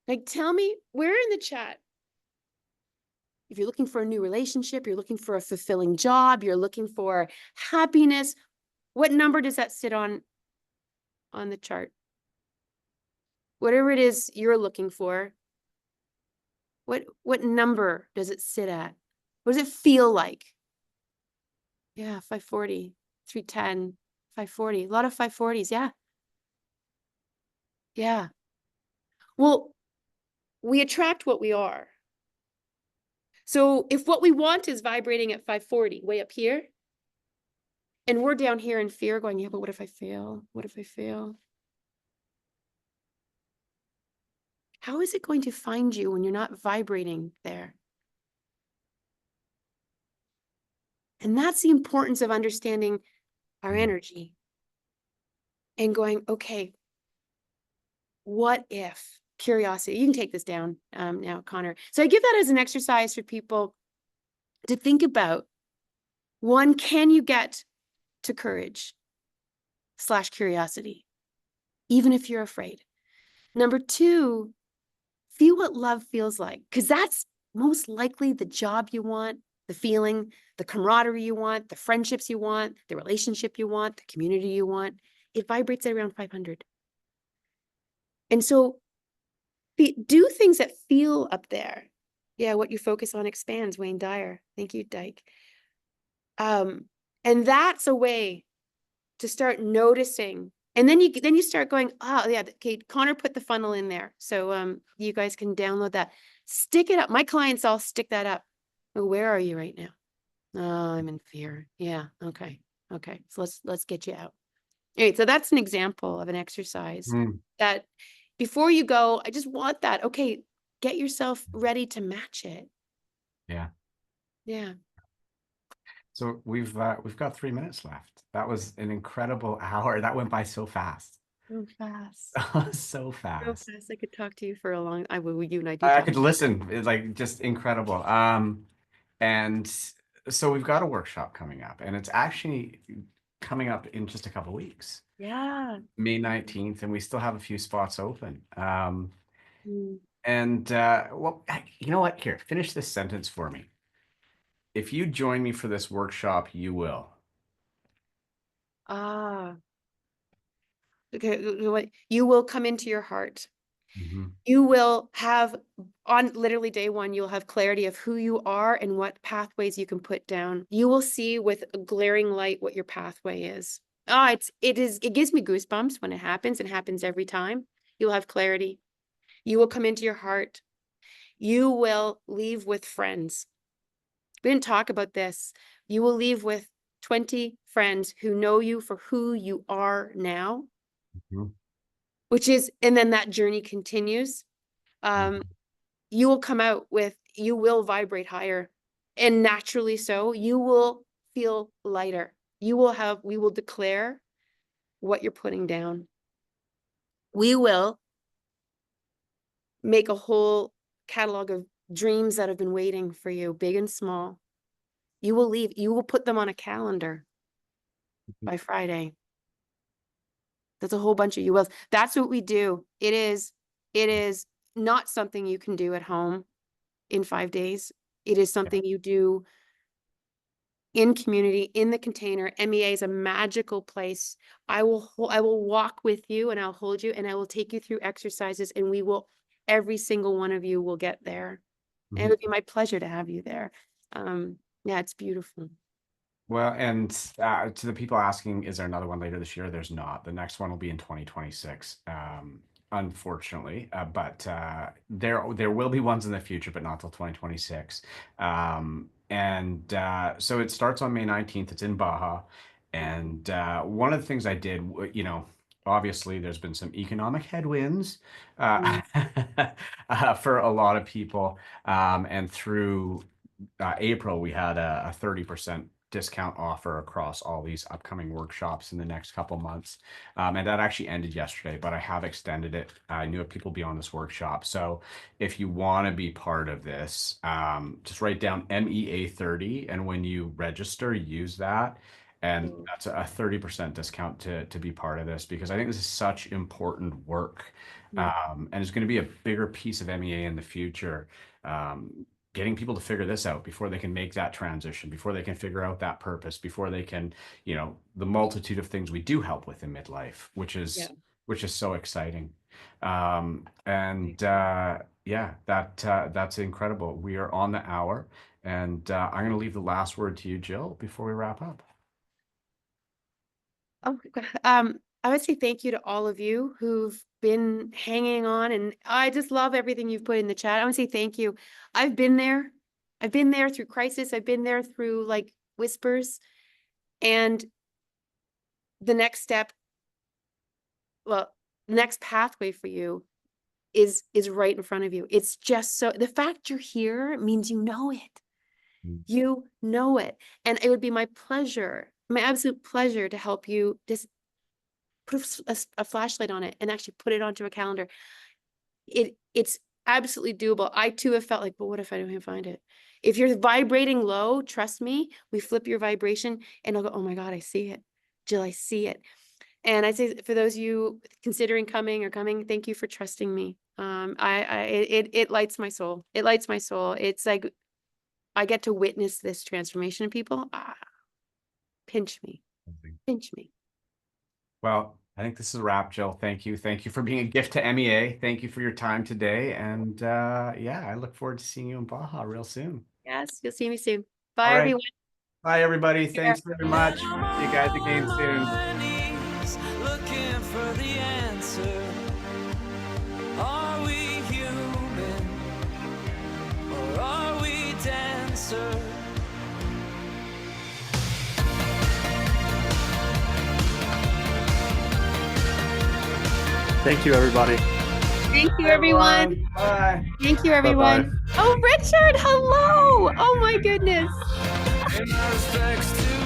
like, tell me, where in the chat, if you're looking for a new relationship, you're looking for a fulfilling job, you're looking for happiness, what number does that sit on the chart? Whatever it is you're looking for, what number does it sit at? What does it feel like? Yeah, 540, 310, 540, a lot of 540s, yeah. Yeah. Well, we attract what we are. So if what we want is vibrating at 540, way up here, and we're down here in fear going, yeah, but what if I fail? What if I fail? how is it going to find you when you're not vibrating there? And that's the importance of understanding our Mm, energy and going, okay, what if curiosity? You can take this down now, Connor. So I give that as an exercise for people to think about. One, can you get to courage / curiosity, even if you're afraid? Number two, feel what love feels like, because that's most likely the job you want, the feeling, the camaraderie you want, the friendships you want, the relationship you want, the community you want. It vibrates at around 500. And so do things that feel up there. Yeah, what you focus on expands, Wayne Dyer. Thank you, Dyke. And that's a way to start noticing. And then you start going, oh yeah, okay, Connor put the funnel in there. So you guys can download that. Stick it up. My clients all stick that up. Oh, where are you right now? Oh, I'm in fear. Yeah, okay. Okay. So let's get you out. All right, so that's an example of an exercise mm, that before you go, I just want that. Okay, get yourself ready to match it. yeah. Yeah. So we've got 3 minutes left. That was an incredible hour. That went by so fast. So fast. So So fast. fast. I could talk to you for a long, I will, you and I do I talk. could listen. It's like just incredible. And so we've got a workshop coming up, and it's actually coming up in just a couple weeks, Yeah. May 19th, and we still have a few spots open. Mm. And well, you know what? Here, finish this sentence for me. If you join me for this workshop, you will. Ah, okay. You will come into your heart. Mhm. You will have, on literally day one, you'll have clarity of who you are and what pathways you can put down. You will see with a glaring light what your pathway is. Ah, it gives me goosebumps when it happens. It happens every time. You'll have clarity. You will come into your heart. You will leave with friends. We didn't talk about this. You will leave with 20 friends who know you for who you are now, Mhm. and then that journey continues. Um, Mhm. you will come out with, you will vibrate higher, and naturally so, you will feel lighter. We will declare what you're putting down. We will make a whole catalog of dreams that have been waiting for you, big and small. You will put them on a calendar by Friday. That's a whole bunch of you wills. That's what we do. It is not something you can do at home in 5 days. It is Yeah. something you do in community, in the container. MEA is a magical place. I will walk with you and I'll hold you and I will take you through exercises and every single one of you will get there. And it Mhm. would be my pleasure to have you there. Yeah, it's beautiful. Well, and to the people asking, is there another one later this year? There's not. The next one will be in 2026, unfortunately. But there will be ones in the future, but not till 2026. And so it starts on May 19th. It's in Baja. And one of the things I did, obviously there's been some economic headwinds uh, Mm, for a lot of people. And through April, we had a 30% discount offer across all these upcoming workshops in the next couple months. And that actually ended yesterday, but I have extended it. I knew people be on this workshop. So if you want to be part of this, just write down MEA 30. And when you register, use that. And mm, that's a 30% discount to be part of this because I think this is such important work. mm. And it's going to be a bigger piece of MEA in the future. Getting people to figure this out before they can make that transition, before they can figure out that purpose, before they can, the multitude of things we do help with in midlife, Yeah. which is so exciting. And yeah, that's incredible. We are on the hour, and I'm going to leave the last word to you, Jill, before we wrap up. Oh, I would say thank you to all of you who've been hanging on, and I just love everything you've put in the chat. I want to say thank you. I've been there. I've been there through crisis. I've been there through like whispers, and the next step, well, the next pathway for you is right in front of you. It's just so the fact you're here means you know it. You know it. And it would be my pleasure, my absolute pleasure to help you just put a flashlight on it and actually put it onto a calendar. It's absolutely doable. I too have felt like, but what if I don't find it? If you're vibrating low, trust me, we flip your vibration and I'll go, oh my God, I see it. Jill, I see it. And I say for those of you considering coming, thank you for trusting me. It lights my soul. It lights my soul. It's like I get to witness this transformation in people. Pinch me. Pinch me. Well, I think this is a wrap, Jill. Thank you. Thank you for being a gift to MEA. Thank you for your time today. And yeah, I look forward to seeing you in Baja real soon. Yes, you'll see me soon. All Bye, right. everyone. Bye, everybody. Care. Thanks very much. See you guys again soon. Looking for the answer. Are we human or are we dancer? Thank you, everybody. Thank you, Bye, everyone. Bye. Thank you, everyone. Bye-bye. Oh, Richard, hello. Oh, my goodness. In respects to